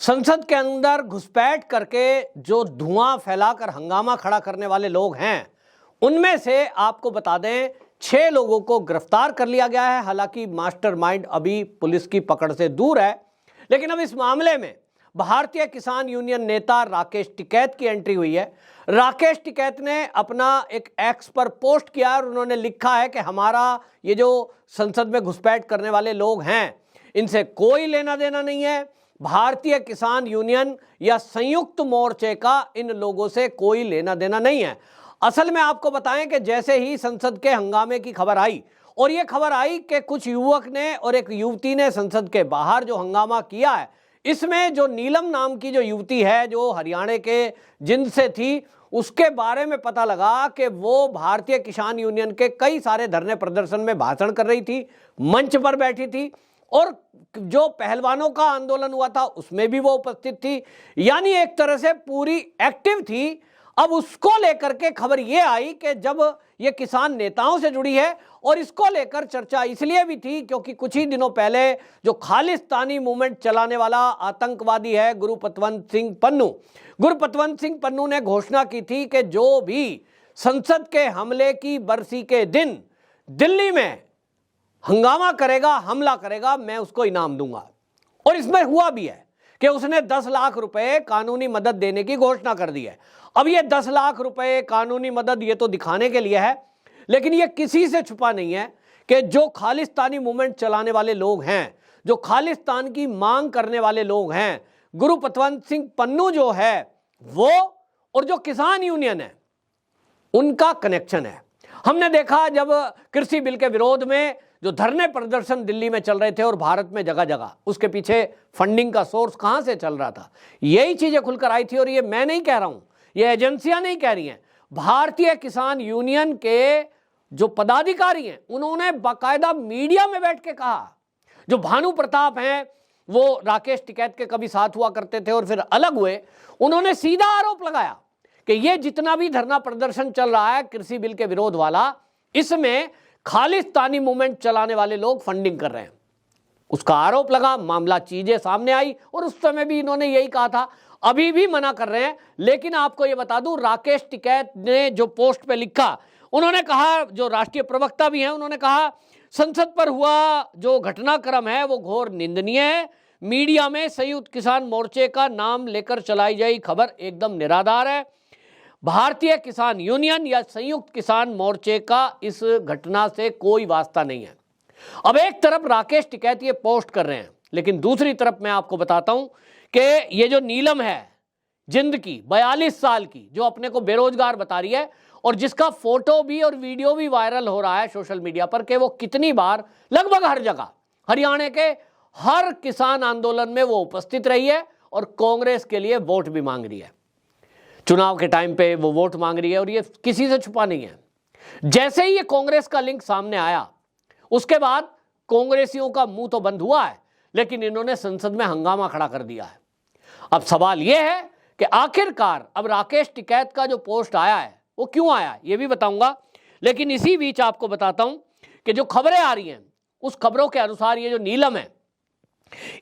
संसद के अंदर घुसपैठ करके जो धुआं फैलाकर हंगामा खड़ा करने वाले लोग हैं, उनमें से आपको बता दें 6 लोगों को गिरफ्तार कर लिया गया है। हालांकि मास्टरमाइंड अभी पुलिस की पकड़ से दूर है, लेकिन अब इस मामले में भारतीय किसान यूनियन नेता राकेश टिकैत की एंट्री हुई है। राकेश टिकैत ने अपना एक एक्स पर पोस्ट किया और उन्होंने लिखा है कि हमारा ये जो संसद में घुसपैठ करने वाले लोग हैं, इनसे कोई लेना देना नहीं है। भारतीय किसान यूनियन या संयुक्त मोर्चे का इन लोगों से कोई लेना देना नहीं है। असल में आपको बताएं कि जैसे ही संसद के हंगामे की खबर आई, और ये खबर आई कि कुछ युवक ने और एक युवती ने संसद के बाहर जो हंगामा किया है, इसमें जो नीलम नाम की जो युवती है जो हरियाणा के जिंद से थी, उसके बारे में पता लगा कि वो भारतीय किसान यूनियन के कई सारे धरने प्रदर्शन में भाषण कर रही थी, मंच पर बैठी थी, और जो पहलवानों का आंदोलन हुआ था उसमें भी वो उपस्थित थी। यानी एक तरह से पूरी एक्टिव थी। अब उसको लेकर के खबर ये आई कि जब ये किसान नेताओं से जुड़ी है, और इसको लेकर चर्चा इसलिए भी थी क्योंकि कुछ ही दिनों पहले जो खालिस्तानी मूवमेंट चलाने वाला आतंकवादी है गुरपतवंत सिंह पन्नू ने घोषणा की थी कि जो भी संसद के हमले की बरसी के दिन दिल्ली में हंगामा करेगा, हमला करेगा, मैं उसको इनाम दूंगा। और इसमें हुआ भी है कि उसने 10 लाख रुपए कानूनी मदद देने की घोषणा कर दी है। अब ये 10 लाख रुपए कानूनी मदद ये तो दिखाने के लिए है, लेकिन ये किसी से छुपा नहीं है कि जो खालिस्तानी मूवमेंट चलाने वाले लोग हैं, जो खालिस्तान की मांग करने वाले लोग हैं, गुरपतवंत सिंह पन्नू जो है वो, और जो किसान यूनियन है, उनका कनेक्शन है। हमने देखा जब कृषि बिल के विरोध में जो धरने प्रदर्शन दिल्ली में चल रहे थे और भारत में जगह जगह, उसके पीछे फंडिंग का सोर्स कहां से चल रहा था, यही चीजें खुलकर आई थी। और ये मैं नहीं कह रहा हूं, ये एजेंसियां नहीं कह रही हैं, भारतीय किसान यूनियन के जो पदाधिकारी हैं उन्होंने बाकायदा मीडिया में बैठ के कहा। जो भानु प्रताप हैं, वो राकेश टिकैत के कभी साथ हुआ करते थे और फिर अलग हुए, उन्होंने सीधा आरोप लगाया कि ये जितना भी धरना प्रदर्शन चल रहा है कृषि बिल के विरोध वाला, इसमें खालिस्तानी मूवमेंट चलाने वाले लोग फंडिंग कर रहे हैं। उसका आरोप लगा, मामला चीजें सामने आई, और उस समय भी इन्होंने यही कहा था, अभी भी मना कर रहे हैं। लेकिन आपको यह बता दूं, राकेश टिकैत ने जो पोस्ट पे लिखा, उन्होंने कहा, जो राष्ट्रीय प्रवक्ता भी हैं, उन्होंने कहा संसद पर हुआ जो घटनाक्रम है वो घोर निंदनीय है। मीडिया में संयुक्त किसान मोर्चे का नाम लेकर चलाई गई खबर एकदम निराधार है। भारतीय किसान यूनियन या संयुक्त किसान मोर्चे का इस घटना से कोई वास्ता नहीं है। अब एक तरफ राकेश टिकैत ये पोस्ट कर रहे हैं, लेकिन दूसरी तरफ मैं आपको बताता हूं कि ये जो नीलम है जिंद की, 42 साल की, जो अपने को बेरोजगार बता रही है और जिसका फोटो भी और वीडियो भी वायरल हो रहा है सोशल मीडिया पर कि वो कितनी बार लगभग हर जगह हरियाणा के हर किसान आंदोलन में वो उपस्थित रही है और कांग्रेस के लिए वोट भी मांग रही है। चुनाव के टाइम पे वो वोट मांग रही है और ये किसी से छुपा नहीं है। जैसे ही ये कांग्रेस का लिंक सामने आया, उसके बाद कांग्रेसियों का मुंह तो बंद हुआ है, लेकिन इन्होंने संसद में हंगामा खड़ा कर दिया है। अब सवाल यह है कि आखिरकार अब राकेश टिकैत का जो पोस्ट आया है वो क्यों आया, ये भी बताऊंगा। लेकिन इसी बीच आपको बताता हूं कि जो खबरें आ रही हैं, उस खबरों के अनुसार ये जो नीलम है,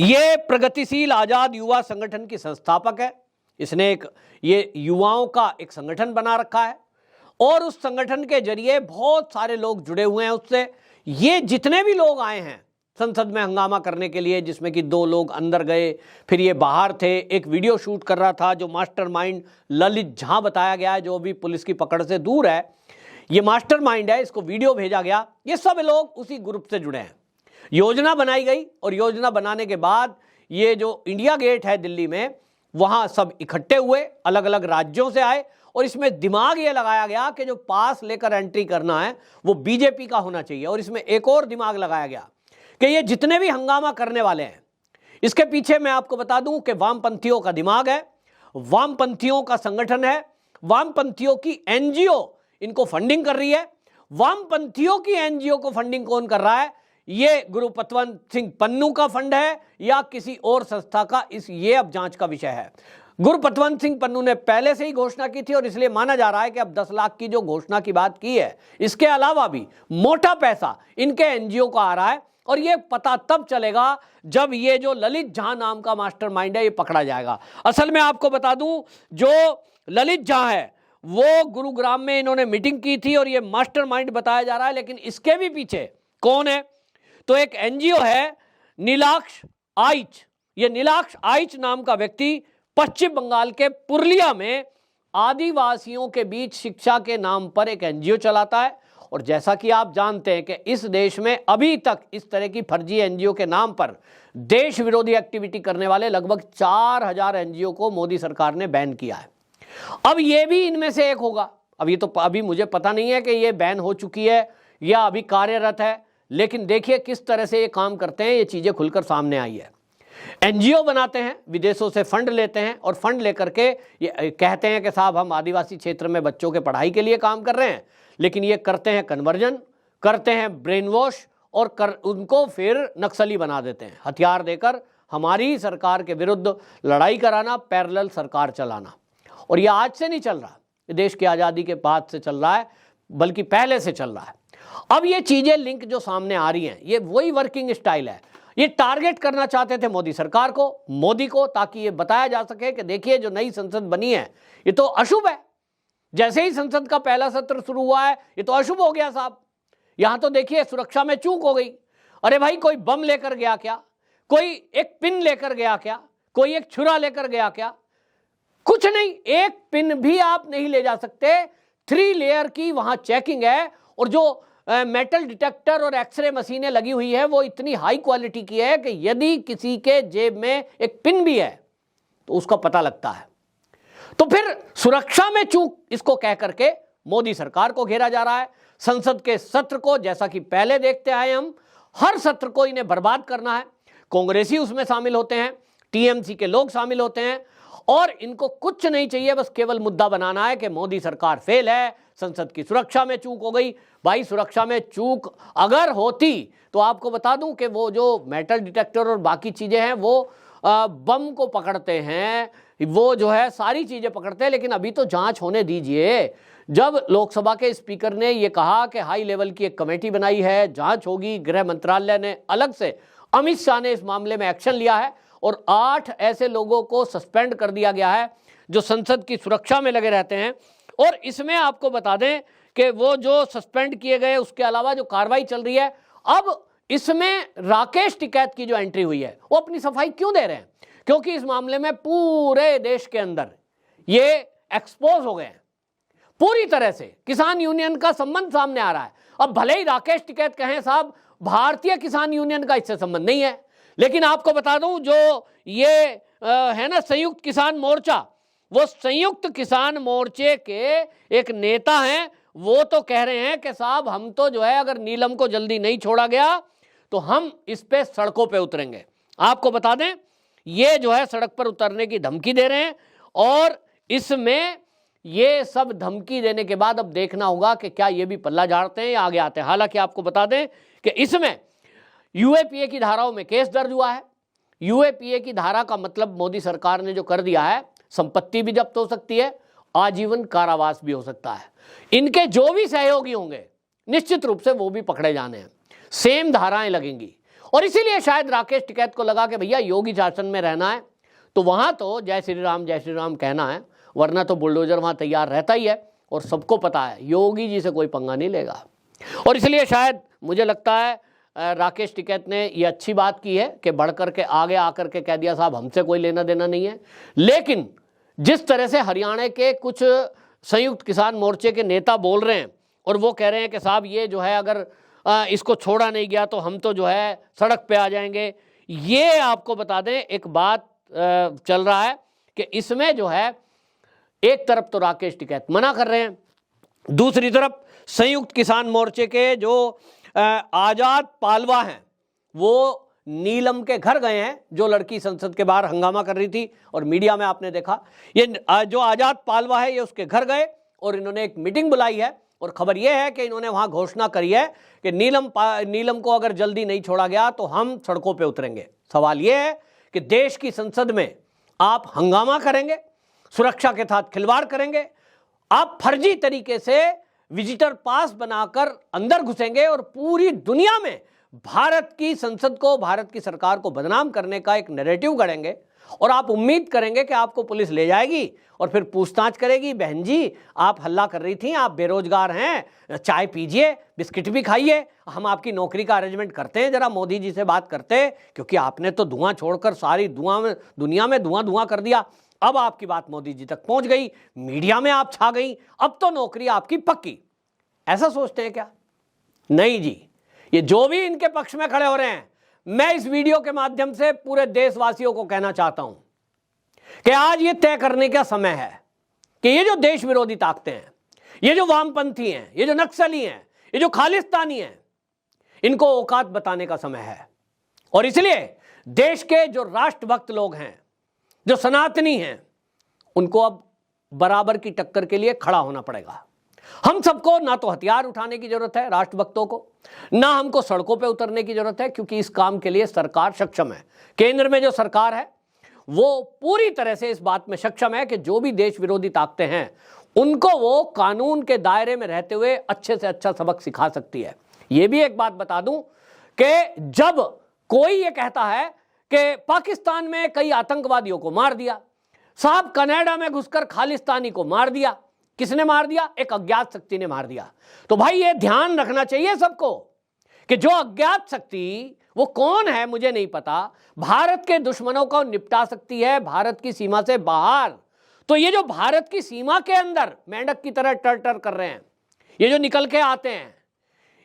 ये प्रगतिशील आजाद युवा संगठन की संस्थापक है। इसने ये युवाओं का एक संगठन बना रखा है और उस संगठन के जरिए बहुत सारे लोग जुड़े हुए हैं उससे। ये जितने भी लोग आए हैं संसद में हंगामा करने के लिए, जिसमें कि 2 लोग अंदर गए, फिर ये बाहर थे, एक वीडियो शूट कर रहा था जो मास्टरमाइंड ललित झा बताया गया है, जो भी पुलिस की पकड़ से दूर है, ये मास्टरमाइंड है, इसको वीडियो भेजा गया। ये सब लोग उसी ग्रुप से जुड़े हैं। योजना बनाई गई और योजना बनाने के बाद ये जो इंडिया गेट है दिल्ली में, वहां सब इकट्ठे हुए, अलग अलग राज्यों से आए, और इसमें दिमाग ये लगाया गया कि जो पास लेकर एंट्री करना है वो बीजेपी का होना चाहिए। और इसमें एक और दिमाग लगाया गया कि ये जितने भी हंगामा करने वाले हैं, इसके पीछे मैं आपको बता दूं कि वामपंथियों का दिमाग है, वामपंथियों का संगठन है, वामपंथियों की एनजीओ इनको फंडिंग कर रही है। वामपंथियों की एनजीओ को फंडिंग कौन कर रहा है, ये गुरपतवंत सिंह पन्नू का फंड है या किसी और संस्था का, ये अब जांच का विषय है। गुरपतवंत सिंह पन्नू ने पहले से ही घोषणा की थी और इसलिए माना जा रहा है कि अब 10 लाख की जो घोषणा की बात की है, इसके अलावा भी मोटा पैसा इनके एनजीओ को आ रहा है। और ये पता तब चलेगा जब ये जो ललित झा नाम का मास्टरमाइंड है ये पकड़ा जाएगा। असल में आपको बता दूं, जो ललित झा है वो गुरुग्राम में इन्होंने मीटिंग की थी और ये मास्टरमाइंड बताया जा रहा है, लेकिन इसके भी पीछे कौन है? तो एक एनजीओ है नीलाक्ष आइच। ये नीलाक्ष आइच नाम का व्यक्ति पश्चिम बंगाल के पुरुलिया में आदिवासियों के बीच शिक्षा के नाम पर एक एनजीओ चलाता है। और जैसा कि आप जानते हैं कि इस देश में अभी तक इस तरह की फर्जी एनजीओ के नाम पर देश विरोधी एक्टिविटी करने वाले लगभग 4000 एनजीओ को मोदी सरकार ने बैन किया है। अब ये भी इनमें से एक होगा। अभी मुझे पता नहीं है कि ये बैन हो चुकी है या अभी कार्यरत है, लेकिन देखिए किस तरह से ये काम करते हैं, ये चीजें खुलकर सामने आई है। एनजीओ बनाते हैं, विदेशों से फंड लेते हैं और फंड लेकर के ये कहते हैं कि साहब हम आदिवासी क्षेत्र में बच्चों के पढ़ाई के लिए काम कर रहे हैं, लेकिन ये करते हैं कन्वर्जन, करते हैं ब्रेन वॉश और उनको फिर नक्सली बना देते हैं, हथियार देकर हमारी सरकार के विरुद्ध लड़ाई कराना, पैरेलल सरकार चलाना। और ये आज से नहीं चल रहा, देश की आज़ादी के बाद से चल रहा है, बल्कि पहले से चल रहा है। अब ये चीज़ें लिंक जो सामने आ रही हैं, ये वही वर्किंग स्टाइल है। ये टारगेट करना चाहते थे मोदी सरकार को, मोदी को, ताकि ये बताया जा सके कि देखिए जो नई संसद बनी है ये तो अशुभ है। जैसे ही संसद का पहला सत्र शुरू हुआ है ये तो अशुभ हो गया साहब। यहां तो देखिए सुरक्षा में चूक हो गई। अरे भाई, कोई बम लेकर गया क्या? कोई एक पिन लेकर गया क्या? कोई एक छुरा लेकर गया क्या? कुछ नहीं, एक पिन भी आप नहीं ले जा सकते। 3 लेयर की वहां चेकिंग है और जो मेटल डिटेक्टर और एक्सरे मशीनें लगी हुई है वो इतनी हाई क्वालिटी की है कि यदि किसी के जेब में एक पिन भी है तो उसका पता लगता है। तो फिर सुरक्षा में चूक इसको कह करके मोदी सरकार को घेरा जा रहा है। संसद के सत्र को, जैसा कि पहले देखते आए हम, हर सत्र को इन्हें बर्बाद करना है। कांग्रेसी उसमें शामिल होते हैं, टीएमसी के लोग शामिल होते हैं और इनको कुछ नहीं चाहिए, बस केवल मुद्दा बनाना है कि मोदी सरकार फेल है, संसद की सुरक्षा में चूक हो गई। भाई, सुरक्षा में चूक अगर होती तो आपको बता दूं कि वो जो मेटल डिटेक्टर और बाकी चीजें हैं वो बम को पकड़ते हैं, वो जो है सारी चीजें पकड़ते हैं, लेकिन अभी तो जांच होने दीजिए। जब लोकसभा के स्पीकर ने ये कहा कि हाई लेवल की एक कमेटी बनाई है, जांच होगी, गृह मंत्रालय ने अलग से, अमित शाह ने इस मामले में एक्शन लिया है और 8 ऐसे लोगों को सस्पेंड कर दिया गया है जो संसद की सुरक्षा में लगे रहते हैं। और इसमें आपको बता दें कि वो जो सस्पेंड किए गए उसके अलावा जो कार्रवाई चल रही है, अब इसमें राकेश टिकैत की जो एंट्री हुई है वो अपनी सफाई क्यों दे रहे हैं? क्योंकि इस मामले में पूरे देश के अंदर ये एक्सपोज हो गए हैं पूरी तरह से। किसान यूनियन का संबंध सामने आ रहा है। अब भले ही राकेश टिकैत कहें साहब भारतीय किसान यूनियन का इससे संबंध नहीं है, लेकिन आपको बता दूं जो ये है ना संयुक्त किसान मोर्चा, वो संयुक्त किसान मोर्चे के एक नेता हैं, वो तो कह रहे हैं कि साहब हम तो जो है अगर नीलम को जल्दी नहीं छोड़ा गया तो हम इस पे सड़कों पे उतरेंगे। आपको बता दें ये जो है सड़क पर उतरने की धमकी दे रहे हैं और इसमें ये सब धमकी देने के बाद अब देखना होगा कि क्या ये भी पल्ला झाड़ते हैं या आगे आते हैं। हालांकि आपको बता दें कि इसमें यूएपीए की धाराओं में केस दर्ज हुआ है। यूएपीए की धारा का मतलब मोदी सरकार ने जो कर दिया है, संपत्ति भी जब्त हो सकती है, आजीवन कारावास भी हो सकता है। इनके जो भी सहयोगी होंगे निश्चित रूप से वो भी पकड़े जाने हैं, सेम धाराएं लगेंगी। और इसीलिए शायद राकेश टिकैत को लगा कि भैया योगी शासन में रहना है तो वहां तो जय श्री राम कहना है, वरना तो बुलडोजर वहां तैयार रहता ही है और सबको पता है योगी जी से कोई पंगा नहीं लेगा। और इसलिए शायद मुझे लगता है राकेश टिकैत ने ये अच्छी बात की है कि बढ़कर के आगे आकर के कह दिया साहब हमसे कोई लेना देना नहीं है। लेकिन जिस तरह से हरियाणा के कुछ संयुक्त किसान मोर्चे के नेता बोल रहे हैं और वो कह रहे हैं कि साहब ये जो है अगर इसको छोड़ा नहीं गया तो हम तो जो है सड़क पे आ जाएंगे। ये आपको बता दें एक बात चल रहा है कि इसमें जो है एक तरफ तो राकेश टिकैत मना कर रहे हैं, दूसरी तरफ संयुक्त किसान मोर्चे के जो आजाद पालवा हैं वो नीलम के घर गए हैं, जो लड़की संसद के बाहर हंगामा कर रही थी और मीडिया में आपने देखा। ये जो आजाद पालवा है ये उसके घर गए और इन्होंने एक मीटिंग बुलाई है और खबर यह है कि इन्होंने वहां घोषणा करी है कि नीलम को अगर जल्दी नहीं छोड़ा गया तो हम सड़कों पे उतरेंगे। सवाल यह है कि देश की संसद में आप हंगामा करेंगे, सुरक्षा के साथ खिलवाड़ करेंगे, आप फर्जी तरीके से विजिटर पास बनाकर अंदर घुसेंगे और पूरी दुनिया में भारत की संसद को, भारत की सरकार को बदनाम करने का एक नैरेटिव गढ़ेंगे और आप उम्मीद करेंगे कि आपको पुलिस ले जाएगी और फिर पूछताछ करेगी, बहन जी आप हल्ला कर रही थी, आप बेरोजगार हैं, चाय पीजिए, बिस्किट भी खाइए, हम आपकी नौकरी का अरेंजमेंट करते हैं, जरा मोदी जी से बात करते हैं, क्योंकि आपने तो धुआं छोड़कर सारी दुनिया में धुआं कर दिया। अब आपकी बात मोदी जी तक पहुंच गई, मीडिया में आप छा गई, अब तो नौकरी आपकी पक्की। ऐसा सोचते हैं क्या? नहीं जी, ये जो भी इनके पक्ष में खड़े हो रहे हैं, मैं इस वीडियो के माध्यम से पूरे देशवासियों को कहना चाहता हूं कि आज ये तय करने का समय है कि ये जो देश विरोधी ताकतें हैं, ये जो वामपंथी हैं, ये जो नक्सली हैं, ये जो खालिस्तानी हैं, इनको औकात बताने का समय है। और इसलिए देश के जो राष्ट्रभक्त लोग हैं, जो सनातनी हैं, उनको अब बराबर की टक्कर के लिए खड़ा होना पड़ेगा। हम सबको ना तो हथियार उठाने की जरूरत है राष्ट्रभक्तों को, ना हमको सड़कों पे उतरने की जरूरत है, क्योंकि इस काम के लिए सरकार सक्षम है। केंद्र में जो सरकार है वो पूरी तरह से इस बात में सक्षम है कि जो भी देश विरोधी ताकतें हैं उनको वो कानून के दायरे में रहते हुए अच्छे से अच्छा सबक सिखा सकती है। ये भी एक बात बता दूं कि जब कोई ये कहता है कि पाकिस्तान में कई आतंकवादियों को मार दिया, साहब कनाडा में घुसकर खालिस्तानी को मार दिया, किसने मार दिया? एक अज्ञात शक्ति ने मार दिया। तो भाई ये ध्यान रखना चाहिए सबको कि जो अज्ञात शक्ति, वो कौन है मुझे नहीं पता, भारत के दुश्मनों को निपटा सकती है भारत की सीमा से बाहर। तो ये जो भारत की सीमा के अंदर मेंढक की तरह टर टर कर रहे हैं, ये जो निकल के आते हैं,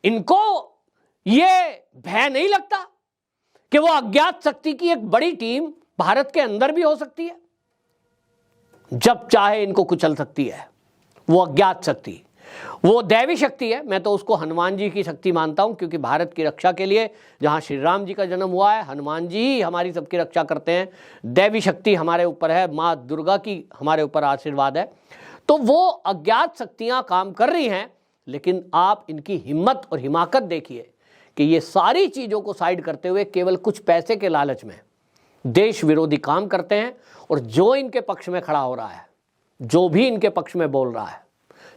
इनको ये भय नहीं लगता कि वो अज्ञात शक्ति की एक बड़ी टीम भारत के अंदर भी हो सकती है, जब चाहे इनको कुचल सकती है। वो अज्ञात शक्ति, वो दैवी शक्ति है। मैं तो उसको हनुमान जी की शक्ति मानता हूं, क्योंकि भारत की रक्षा के लिए जहां श्री राम जी का जन्म हुआ है, हनुमान जी ही हमारी सबकी रक्षा करते हैं। दैवी शक्ति हमारे ऊपर है, माँ दुर्गा की हमारे ऊपर आशीर्वाद है। तो वो अज्ञात शक्तियां काम कर रही हैं, लेकिन आप इनकी हिम्मत और हिमाकत देखिए कि ये सारी चीज़ों को साइड करते हुए केवल कुछ पैसे के लालच में देश विरोधी काम करते हैं। और जो इनके पक्ष में खड़ा हो रहा है, जो भी इनके पक्ष में बोल रहा है,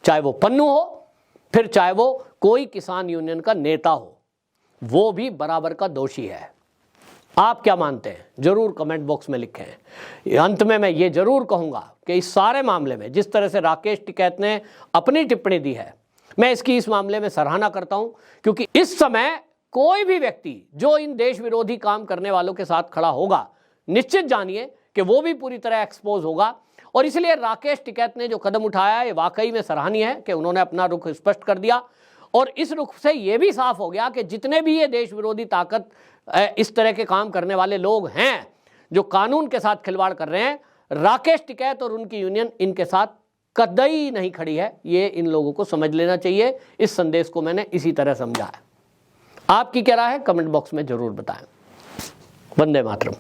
चाहे वो पन्नू हो, फिर चाहे वो कोई किसान यूनियन का नेता हो, वो भी बराबर का दोषी है। आप क्या मानते हैं जरूर कमेंट बॉक्स में लिखें। अंत में मैं ये जरूर कहूंगा कि इस सारे मामले में जिस तरह से राकेश टिकैत ने अपनी टिप्पणी दी है, मैं इसकी इस मामले में सराहना करता हूं, क्योंकि इस समय कोई भी व्यक्ति जो इन देश विरोधी काम करने वालों के साथ खड़ा होगा, निश्चित जानिए कि वो भी पूरी तरह एक्सपोज होगा। और इसलिए राकेश टिकैत ने जो कदम उठाया है, वाकई में सराहनीय है कि उन्होंने अपना रुख स्पष्ट कर दिया। और इस रुख से ये भी साफ हो गया कि जितने भी ये देश विरोधी ताकत, इस तरह के काम करने वाले लोग हैं जो कानून के साथ खिलवाड़ कर रहे हैं, राकेश टिकैत और उनकी यूनियन इनके साथ कतई नहीं खड़ी है। ये इन लोगों को समझ लेना चाहिए। इस संदेश को मैंने इसी तरह समझा है। आपकी क्या राय है कमेंट बॉक्स में जरूर बताएं। वंदे मातरम।